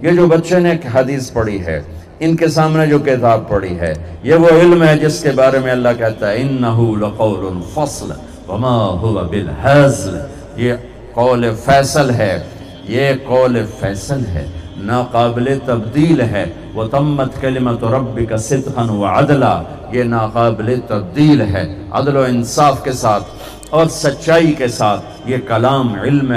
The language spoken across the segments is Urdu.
یہ جو بچے نے ایک حدیث پڑھی ہے، ان کے سامنے جو کتاب پڑھی ہے، یہ وہ علم ہے جس کے بارے میں اللہ کہتا ہے اِنَّهُ لَقَوْلٌ فَصْلٌ وَمَا هُوَ بِالْهَزْلِ، یہ قول فیصل ہے، یہ قول فیصل ہے، ناقابل تبدیل ہے۔ وَتَمَّتْ كَلِمَةُ رَبِّكَ صِدْقًا وَعَدْلًا، یہ ناقابل تبدیل ہے، عدل و انصاف کے ساتھ اور سچائی کے ساتھ۔ یہ کلام علم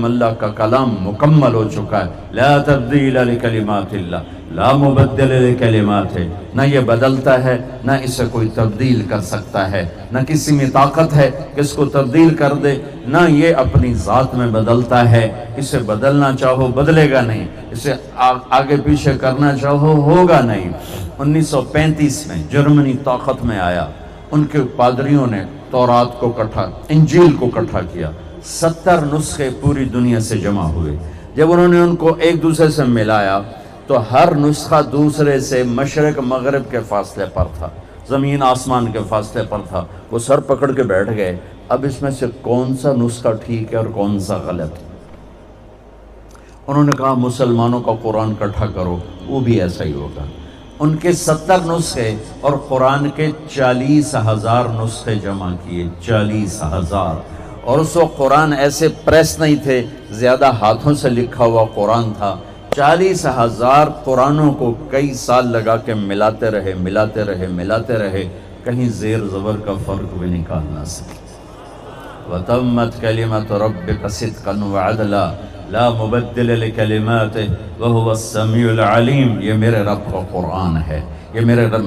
اللہ کا کلام مکمل ہو چکا ہے۔ لا تبدیل لکلمات اللہ، لا مبدل لکلمات، نہ یہ بدلتا ہے نہ اسے کوئی تبدیل کر سکتا ہے، نہ کسی میں طاقت ہے کہ اس کو تبدیل کر دے، نہ یہ اپنی ذات میں بدلتا ہے، اسے بدلنا چاہو بدلے گا نہیں، اسے آگے پیچھے کرنا چاہو ہوگا نہیں۔ 1935 میں جرمنی طاقت میں آیا، ان کے پادریوں نے تورات کو انجیل کو اکٹھا کیا، 70 نسخے پوری دنیا سے جمع ہوئے۔ جب انہوں نے ان کو ایک دوسرے سے ملایا تو ہر نسخہ دوسرے سے مشرق مغرب کے فاصلے پر تھا، زمین آسمان کے فاصلے پر تھا۔ وہ سر پکڑ کے بیٹھ گئے، اب اس میں سے کون سا نسخہ ٹھیک ہے اور کون سا غلط؟ انہوں نے کہا مسلمانوں کا قرآن اکٹھا کرو، وہ بھی ایسا ہی ہوگا۔ ان کے 70 نسخے اور قرآن کے 40,000 نسخے جمع کیے، 40,000۔ اور اس وقت قرآن ایسے پریس نہیں تھے، زیادہ ہاتھوں سے لکھا ہوا قرآن تھا۔ 40,000 قرآنوں کو کئی سال لگا کے ملاتے رہے، کہیں زیر زبر کا فرق بھی نکال نہ سکے۔ وَتَمَّتْ كَلِمَةُ رَبِّكَ صِدْقًا وَعَدْلًا لا مبدل لکلماتہ وہو السمیع العلیم۔ یہ میرے رب کا قرآن ہے، یہ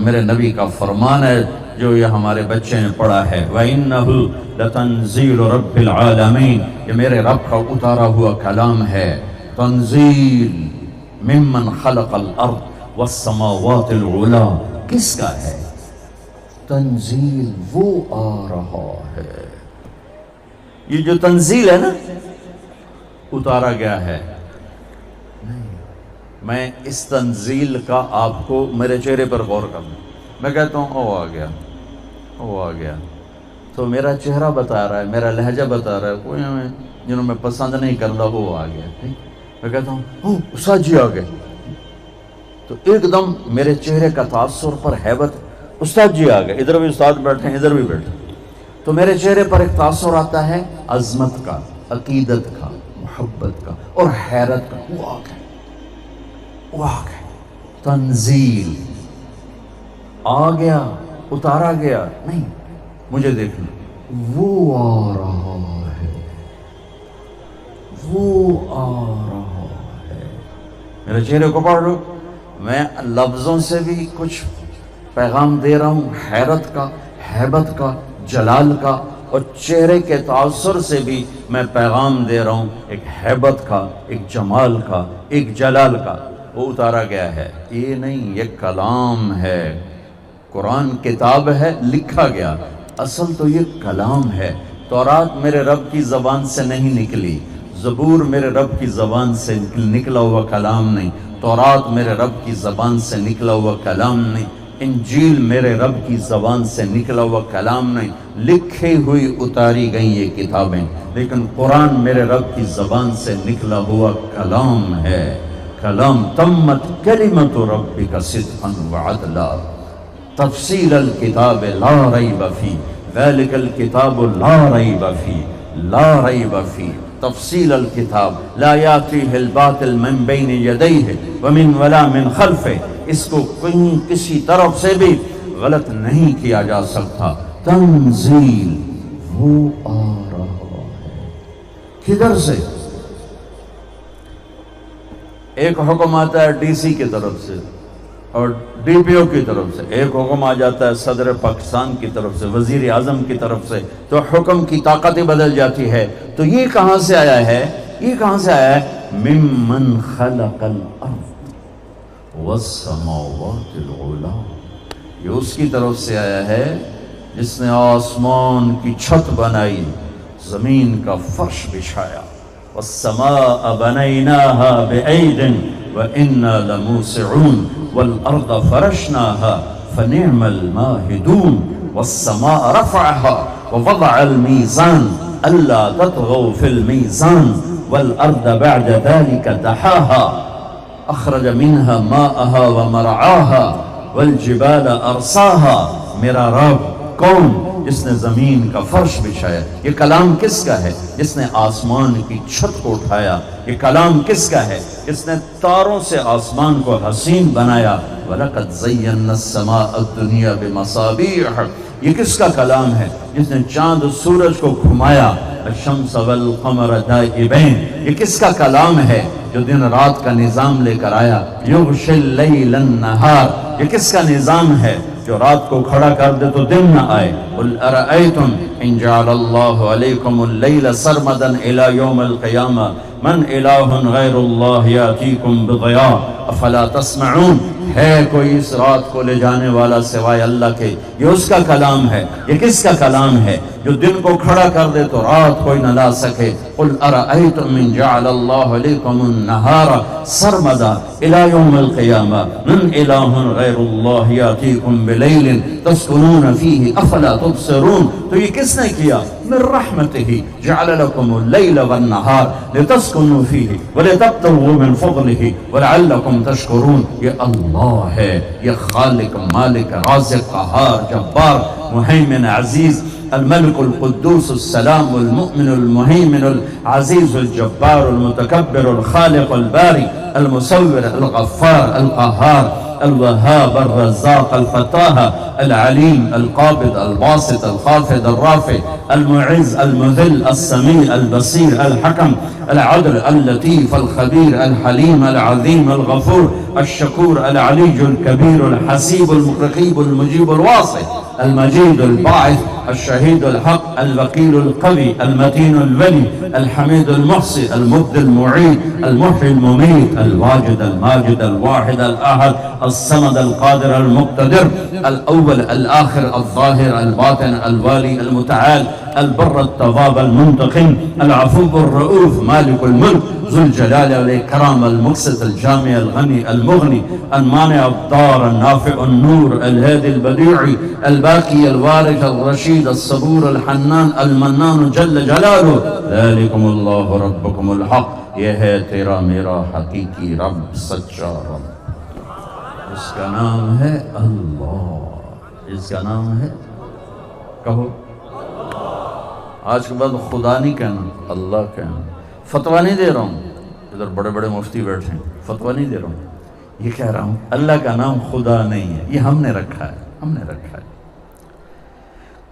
میرے نبی کا فرمان ہے جو یہ ہمارے بچے نے پڑھا ہے۔ وَإِنَّهُ لَتَنزِيلُ رَبِّ الْعَالَمِينَ، یہ میرے رب کا اتارا ہوا کلام ہے۔ تنزیل ممن خلق الارض والسماوات العلا، کس کا ہے؟ تنزیل وہ آ رہا ہے، یہ جو تنزیل ہے نا، اتارا گیا ہے نہیں۔ میں اس تنزیل کا آپ کو میرے چہرے پر غور کرنا، میں کہتا ہوں او آ گیا تو میرا چہرہ بتا رہا ہے، میرا لہجہ بتا رہا ہے، کوئی ہمیں جنہوں میں پسند نہیں کرتا وہ آ گیا۔ میں کہتا ہوں استاد جی آ گئے، تو ایک دم میرے چہرے کا تاثر پر ہیبت، استاد جی آ گئے، ادھر بھی استاد بیٹھے ہیں ادھر بھی بیٹھے، تو میرے چہرے پر ایک تاثر آتا ہے عظمت کا، عقیدت کا، محبت کا اور حیرت کا۔ وہ آ گئے، تنزیل آ گیا، اتارا گیا نہیں، مجھے دیکھنا، وہ آ رہا ہے، وہ آ رہا ہے۔ میرے چہرے کو پڑھ لو، میں لفظوں سے بھی کچھ پیغام دے رہا ہوں، حیرت کا، ہیبت کا، جلال کا، اور چہرے کے تاثر سے بھی میں پیغام دے رہا ہوں، ایک ہیبت کا، ایک جمال کا، ایک جلال کا۔ وہ اتارا گیا ہے، یہ نہیں، یہ کلام ہے۔ قرآن کتاب ہے، لکھا گیا، اصل تو یہ کلام ہے۔ تورات میرے رب کی زبان سے نہیں نکلی، زبور میرے رب کی زبان سے نکلا ہوا کلام نہیں، تورات میرے رب کی زبان سے نکلا ہوا کلام نہیں، انجیل میرے رب کی زبان سے نکلا ہوا کلام نہیں، لکھی ہوئی اتاری گئی یہ کتابیں، لیکن قرآن میرے رب کی زبان سے نکلا ہوا کلام ہے۔ کلام تمت کلمت ربک صدقا وعدلا تفصیل الکتاب لا ریب فی ذلک الکتاب لا ریب فی لا ریب فی تفصیل الکتاب لا یاتیہ الباطل من بین یدیہ ومن ولا من خلفہ، اس کو کہیں کسی طرف سے بھی غلط نہیں کیا جا سکتا۔ تنزیل وہ آ رہا ہے، کدھر سے؟ ایک حکم آتا ہے ڈی سی کی طرف سے اور ڈی پی او کی طرف سے، ایک حکم آ جاتا ہے صدر پاکستان کی طرف سے، وزیر اعظم کی طرف سے، تو حکم کی طاقت بدل جاتی ہے۔ تو یہ کہاں سے آیا ہے؟ یہ کہاں سے آیا ہے؟ ممن خلق الارض والسماوات العلا، یہ اس کی طرف سے آیا ہے جس نے آسمان کی چھت بنائی، زمین کا فرش بچھایا۔ والسماء بنيناها بأيد وإنا لموسعون والأرض فرشناها فنعم الماهدون والسماء رفعها ووضع الميزان ألا تطغوا في الميزان والأرض بعد ذلك دحاها اخرج منها ماءها ومرعاها والجبال ارساها، میرا رب کون؟ جس نے زمین کا فرش بچھایا۔ یہ کلام کس کا ہے؟ جس نے آسمان کی چھت کو اٹھایا۔ یہ کلام کس کا ہے؟ جس نے تاروں سے آسمان کو حسین بنایا۔ وَلَقَدْ زَيَّنَّا السَّمَاءَ الدُّنْيَا بِمَصَابِيحَ، یہ کس کا کلام ہے؟ جس نے چاند و سورج کو گھمایا۔ الشمس والقمر دائبین، یہ کس کا کلام ہے؟ جو دن رات کا نظام لے کر آیا۔ یغشی اللیل النہار، یہ کس کا نظام ہے؟ جو رات کو کھڑا کر دے تو دن نہ آئے۔ قل ارأیتم ان جعل اللہ علیکم اللیل سرمدا الی یوم القیامہ من الہ غیر اللہ یاتیکم بضیاء افلا تسمعون، ہے کوئی اس رات کو لے جانے والا سوائے اللہ کے؟ یہ اس کا کلام ہے۔ یہ کس کا کلام ہے؟ جو دن کو کھڑا کر دے تو رات کوئی نہ لا سکے۔ قل ارأیتم من جعل اللہ علیکم النہار سرمدا الی یوم القیامہ من الہ غیر اللہ یاتیکم بلیل تسکنون فیہ افلا تبصرون، تو یہ کس نے کیا؟ من رحمتہ جعل لکم اللیل والنہار لتسکنوا فیہ ولتبتغوا من فضلہ ولعلکم تشکرون۔ یہ اللہ ہے، یہ خالق، مالک، رازق، قہار، جبار، محیمن، عزیز، الملك القدوس السلام المؤمن المهيمن العزيز الجبار المتكبر الخالق الباري المصور الغفار القهار الوهاب الرزاق الفتاح العليم القابض الباسط الخافض الرافع المعز المذل السميع البصير الحكم العدل اللطيف الخبير الحليم العظيم الغفور الشكور العلي الكبير الحسيب الرقيب المجيب الواصل المجيد الباعث الشهيد الحق الوكيل القوي المتين الولي الحميد المحصي المبدي المعيد المحيي المميت الواجد الماجد الواحد الأحد الصمد القادر المقتدر الأول الآخر الظاهر الباطن الوالي المتعال البر التواب المنتقم العفو الرؤوف مالك الملك ذو الجلال والإكرام المقسط الجامع الغني المغني المانع الضار النافع النور الهادي البديع الباقي الوارث الرشيد الصبور الحنان المنان جل جلاله ذلكم الله ربكم الحق، یہ ہے تیرا میرا حقیقی رب، سچا رب، اس کا نام ہے اللہ، اس کا نام ہے، کہو آج کے بعد خدا نہیں کہنا، اللہ کہنا۔ فتویٰ نہیں دے رہا ہوں، ادھر بڑے بڑے مفتی بیٹھے ہیں، فتویٰ نہیں دے رہا ہوں، یہ کہہ رہا ہوں اللہ کا نام خدا نہیں ہے، یہ ہم نے رکھا ہے، ہم نے رکھا ہے،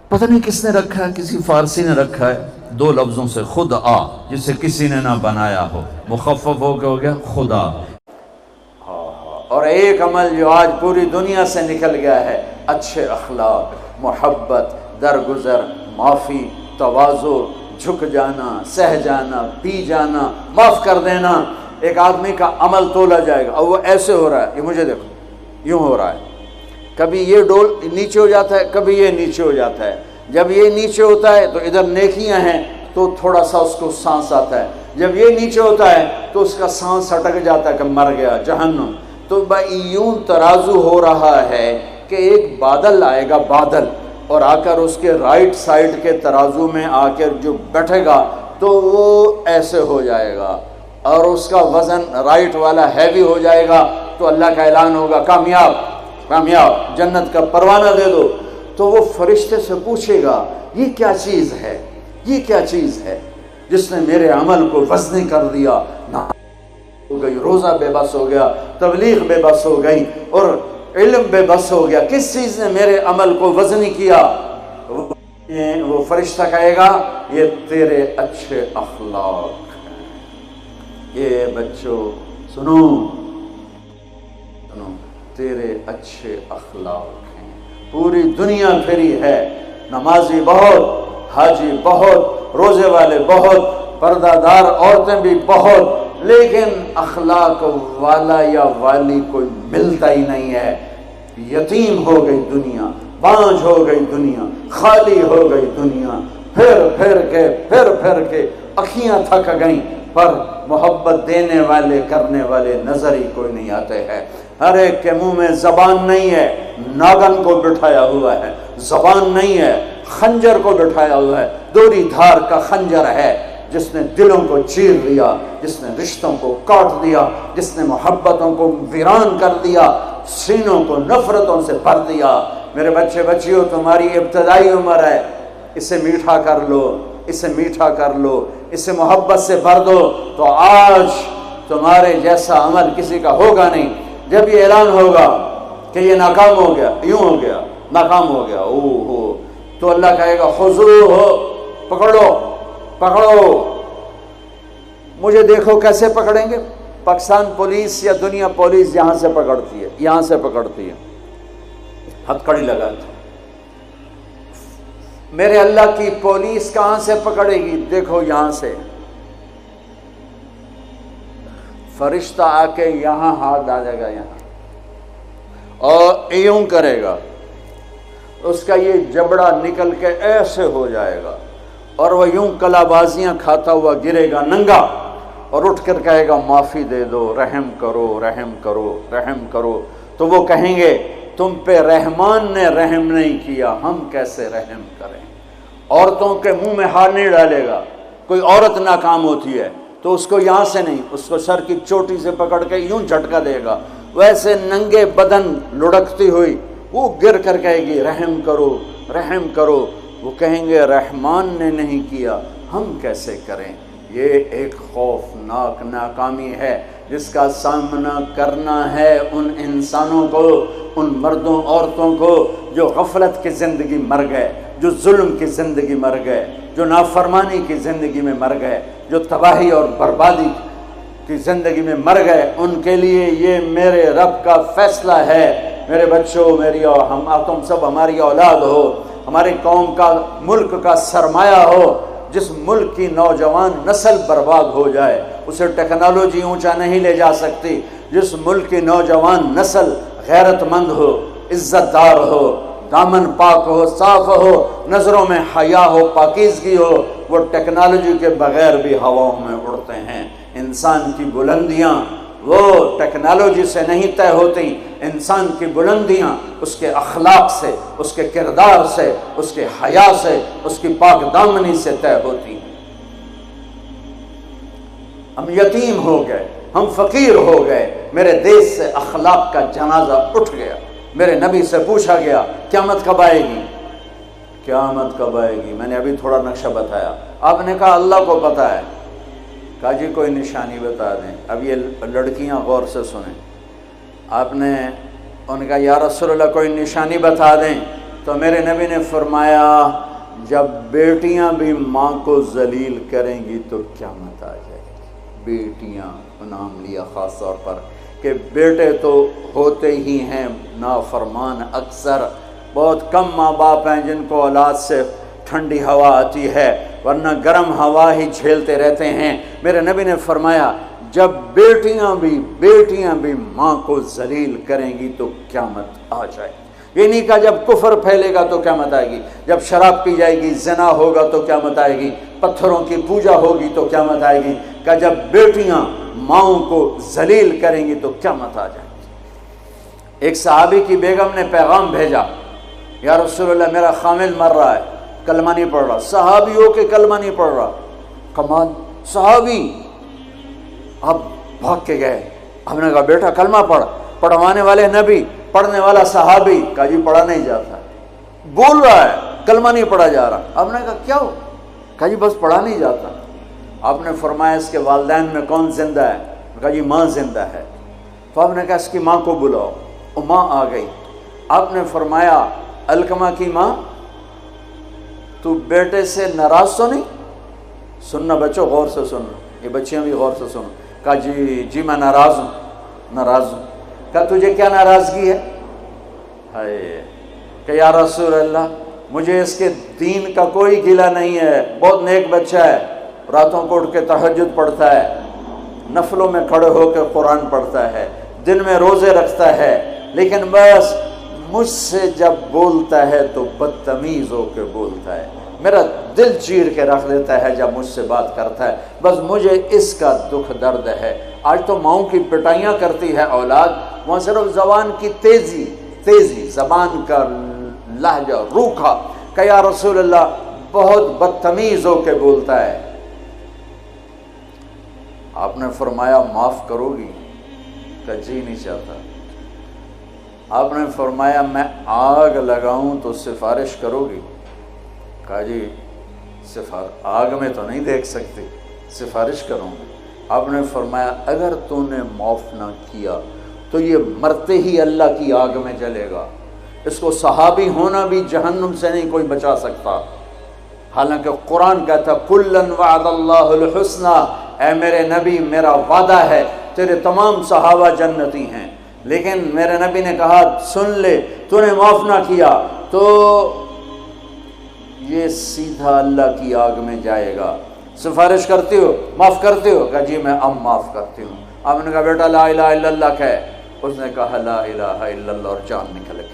پتہ نہیں کس نے رکھا ہے، کسی فارسی نے رکھا ہے، دو لفظوں سے خدا، جسے کسی نے نہ بنایا ہو، مخفف ہو کے ہو گیا خدا۔ اور ایک عمل جو آج پوری دنیا سے نکل گیا ہے، اچھے اخلاق، محبت، درگزر، معافی، تواضع، جھک جانا، سہ جانا، پی جانا، معاف کر دینا۔ ایک آدمی کا عمل تولا جائے گا اور وہ ایسے ہو رہا ہے، یہ مجھے دیکھو، یوں ہو رہا ہے، کبھی یہ ڈول نیچے ہو جاتا ہے، کبھی یہ نیچے ہو جاتا ہے۔ جب یہ نیچے ہوتا ہے تو ادھر نیکیاں ہیں تو تھوڑا سا اس کو سانس آتا ہے، جب یہ نیچے ہوتا ہے تو اس کا سانس اٹک جاتا ہے کہ مر گیا، جہنم۔ تو یوں ترازو ہو رہا ہے کہ ایک بادل آئے گا، بادل، اور آ کر اس کے رائٹ سائڈ کے ترازو میں آ کر جو بیٹھے گا تو وہ ایسے ہو جائے گا، اور اس کا وزن رائٹ والا ہیوی ہو جائے گا، تو اللہ کا اعلان ہوگا کامیاب، کامیاب، جنت کا پروانہ دے دو۔ تو وہ فرشتے سے پوچھے گا یہ کیا چیز ہے، یہ کیا چیز ہے جس نے میرے عمل کو وزنی کر دیا؟ ہو گئی، روزہ بے بس ہو گیا، تبلیغ بے بس ہو گئی، اور علم بے بس ہو گیا، کس چیز نے میرے عمل کو وزنی کیا؟ وہ فرشتہ کہے گا یہ تیرے اچھے اخلاق ہیں۔ یہ بچوں سنو، تیرے اچھے اخلاق ہیں۔ پوری دنیا پھری ہے، نمازی بہت، حاجی بہت، روزے والے بہت، پردہ دار عورتیں بھی بہت، لیکن اخلاق والا یا والی کوئی ملتا ہی نہیں ہے۔ یتیم ہو گئی دنیا، بانجھ ہو گئی دنیا، خالی ہو گئی دنیا، پھر کے اکھیاں تھک گئیں، پر محبت دینے والے کرنے والے نظر ہی کوئی نہیں آتے ہیں۔ ہر ایک کے منہ میں زبان نہیں ہے، ناگن کو بٹھایا ہوا ہے، زبان نہیں ہے، خنجر کو بٹھایا ہوا ہے، دوری دھار کا خنجر ہے، جس نے دلوں کو چیر دیا، جس نے رشتوں کو کاٹ دیا، جس نے محبتوں کو ویران کر دیا، سینوں کو نفرتوں سے بھر دیا۔ میرے بچے بچیوں، تمہاری ابتدائی عمر ہے، اسے میٹھا کر لو، اسے میٹھا کر لو، اسے محبت سے بھر دو، تو آج تمہارے جیسا عمل کسی کا ہوگا نہیں۔ جب یہ اعلان ہوگا کہ یہ ناکام ہو گیا، یوں ہو گیا، ناکام ہو گیا، تو اللہ کہے گا خذوہ، پکڑو پکڑو۔ مجھے دیکھو کیسے پکڑیں گے؟ پاکستان پولیس یا دنیا پولیس یہاں سے پکڑتی ہے، یہاں سے پکڑتی ہے، ہتھ کڑی لگاتی ہے۔ میرے اللہ کی پولیس کہاں سے پکڑے گی؟ دیکھو یہاں سے، فرشتہ آ کے یہاں ہاتھ ڈالے گا، یہاں، اور یوں کرے گا، اس کا یہ جبڑا نکل کے ایسے ہو جائے گا، اور وہ یوں کلا بازیاں کھاتا ہوا گرے گا ننگا، اور اٹھ کر کہے گا معافی دے دو، رحم کرو، رحم کرو، رحم کرو۔ تو وہ کہیں گے تم پہ رحمان نے رحم نہیں کیا، ہم کیسے رحم کریں؟ عورتوں کے منہ میں ہاتھ نہیں ڈالے گا۔ کوئی عورت ناکام ہوتی ہے تو اس کو یہاں سے نہیں، اس کو سر کی چوٹی سے پکڑ کے یوں جھٹکا دے گا، ویسے ننگے بدن لڑکتی ہوئی وہ گر کر کہے گی رحم کرو، رحم کرو۔ وہ کہیں گے رحمان نے نہیں کیا، ہم کیسے کریں؟ یہ ایک خوفناک ناکامی ہے جس کا سامنا کرنا ہے ان انسانوں کو، ان مردوں عورتوں کو جو غفلت کی زندگی مر گئے، جو ظلم کی زندگی مر گئے، جو نافرمانی کی زندگی میں مر گئے، جو تباہی اور بربادی کی زندگی میں مر گئے۔ ان کے لیے یہ میرے رب کا فیصلہ ہے۔ میرے بچوں، میری اور تم سب ہماری اولاد ہو، ہماری قوم کا، ملک کا سرمایہ ہو۔ جس ملک کی نوجوان نسل برباد ہو جائے اسے ٹیکنالوجی اونچا نہیں لے جا سکتی۔ جس ملک کی نوجوان نسل غیرت مند ہو، عزت دار ہو، دامن پاک ہو، صاف ہو، نظروں میں حیا ہو، پاکیزگی ہو، وہ ٹیکنالوجی کے بغیر بھی ہواؤں میں اڑتے ہیں۔ انسان کی بلندیاں وہ ٹیکنالوجی سے نہیں طے ہوتی، انسان کی بلندیاں اس کے اخلاق سے، اس کے کردار سے، اس کے حیا سے، اس کی پاک دامنی سے طے ہوتی ہیں۔ ہم یتیم ہو گئے، ہم فقیر ہو گئے، میرے دیش سے اخلاق کا جنازہ اٹھ گیا۔ میرے نبی سے پوچھا گیا قیامت کب آئے گی؟ قیامت کب آئے گی؟ میں نے ابھی تھوڑا نقشہ بتایا، آپ نے کہا اللہ کو پتہ ہے۔ کہا جی کوئی نشانی بتا دیں۔ اب یہ لڑکیاں غور سے سنیں۔ آپ نے ان کا یا رسول اللہ کوئی نشانی بتا دیں، تو میرے نبی نے فرمایا جب بیٹیاں بھی ماں کو ذلیل کریں گی تو قیامت آ جائے گی۔ بیٹیاں نام لیا خاص طور پر کہ بیٹے تو ہوتے ہی ہیں نافرمان، اکثر بہت کم ماں باپ ہیں جن کو اولاد سے ٹھنڈی ہوا آتی ہے، ورنہ گرم ہوا ہی جھیلتے رہتے ہیں۔ میرے نبی نے فرمایا جب بیٹیاں بھی ماں کو ذلیل کریں گی تو قیامت آ جائے گی۔ یہ نہیں کہا جب کفر پھیلے گا تو قیامت آئے گی، جب شراب پی جائے گی، زنا ہوگا تو قیامت آئے گی، پتھروں کی پوجا ہوگی تو قیامت آئے گی، کہ جب بیٹیاں ماؤں کو ذلیل کریں گی تو قیامت آ جائے گی۔ ایک صحابی کی بیگم نے پیغام بھیجا، یا رسول اللہ میرا خامل مر رہا ہے، کلمہ نہیں پڑھ رہا۔ صحابی ہو کے کلمہ نہیں پڑھ رہا، کمال، صحابی۔ اب بھاگ کے گئے، ہم نے کہا بیٹا کلمہ پڑھ، پڑھوانے والے نبی، پڑھنے والا صحابی۔ کہا جی پڑھا نہیں جاتا، بول رہا ہے کلمہ نہیں پڑھا جا رہا۔ ہم نے کہا کیا ہو؟ کہا جی بس پڑھا نہیں جاتا۔ آپ نے فرمایا اس کے والدین میں کون زندہ ہے؟ کہا جی ماں زندہ ہے۔ تو آپ نے کہا اس کی ماں کو بلاؤ، وہ ماں آ گئی۔ آپ نے فرمایا علقمہ کی ماں تو بیٹے سے ناراض تو نہیں؟ سننا بچوں، غور سے سننا، یہ بچیاں بھی غور سے سنو۔ کہا جی میں ناراض ہوں۔ کہا تجھے کیا ناراضگی ہے؟ ہائے، کہ یا رسول اللہ مجھے اس کے دین کا کوئی گلہ نہیں ہے، بہت نیک بچہ ہے، راتوں کو اٹھ کے تہجد پڑھتا ہے، نفلوں میں کھڑے ہو کے قرآن پڑھتا ہے، دن میں روزے رکھتا ہے، لیکن بس مجھ سے جب بولتا ہے تو بدتمیز ہو کے بولتا ہے، میرا دل چیر کے رکھ دیتا ہے جب مجھ سے بات کرتا ہے، بس مجھے اس کا دکھ درد ہے۔ آج تو ماؤں کی پٹائیاں کرتی ہے اولاد، وہاں صرف زبان کی تیزی، زبان کا لہجہ روکھا، کہ یا رسول اللہ بہت بدتمیز ہو کے بولتا ہے۔ آپ نے فرمایا معاف کرو گی؟ کہ جی نہیں چاہتا۔ آپ نے فرمایا میں آگ لگاؤں تو سفارش کرو گی؟ کہا جی آگ میں تو نہیں دیکھ سکتی، سفارش کروں گی۔ آپ نے فرمایا اگر تو نے معاف نہ کیا تو یہ مرتے ہی اللہ کی آگ میں جلے گا، اس کو صحابی ہونا بھی جہنم سے نہیں کوئی بچا سکتا۔ حالانکہ قرآن کہتا کلن وعد اللہ الحسنى، اے میرے نبی میرا وعدہ ہے تیرے تمام صحابہ جنتی ہیں، لیکن میرے نبی نے کہا سن لے، تو نے معاف نہ کیا تو یہ سیدھا اللہ کی آگ میں جائے گا۔ سفارش کرتے ہو، معاف کرتے ہو؟ کہا جی میں اب معاف کرتی ہوں۔ آپ نے کہا بیٹا لا الہ الا اللہ کہے، اس نے کہا لا الہ الا اللہ اور جان نکل گئی۔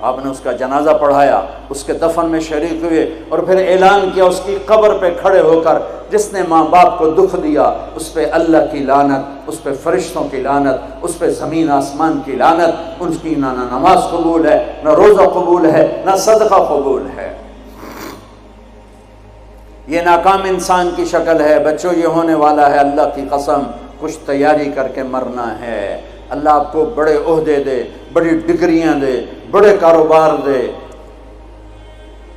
آپ نے اس کا جنازہ پڑھایا، اس کے دفن میں شریک ہوئے، اور پھر اعلان کیا اس کی قبر پہ کھڑے ہو کر جس نے ماں باپ کو دکھ دیا اس پہ اللہ کی لعنت، اس پہ فرشتوں کی لعنت، اس پہ زمین آسمان کی لعنت، ان کی نہ نماز قبول ہے، نہ روزہ قبول ہے، نہ صدقہ قبول ہے۔ یہ ناکام انسان کی شکل ہے۔ بچوں یہ ہونے والا ہے، اللہ کی قسم کچھ تیاری کر کے مرنا ہے۔ اللہ آپ کو بڑے عہدے دے، بڑی ڈگریاں دے، بڑے کاروبار دے،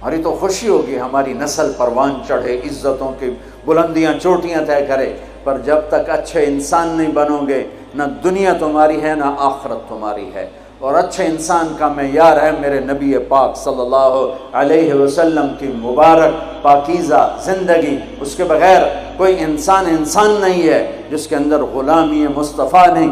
ہماری تو خوشی ہوگی، ہماری نسل پروان چڑھے، عزتوں کی بلندیاں چوٹیاں طے کرے، پر جب تک اچھے انسان نہیں بنو گے نہ دنیا تمہاری ہے نہ آخرت تمہاری ہے۔ اور اچھے انسان کا معیار ہے میرے نبی پاک صلی اللہ علیہ وسلم کی مبارک پاکیزہ زندگی۔ اس کے بغیر کوئی انسان نہیں ہے جس کے اندر غلامی مصطفیٰ نہیں،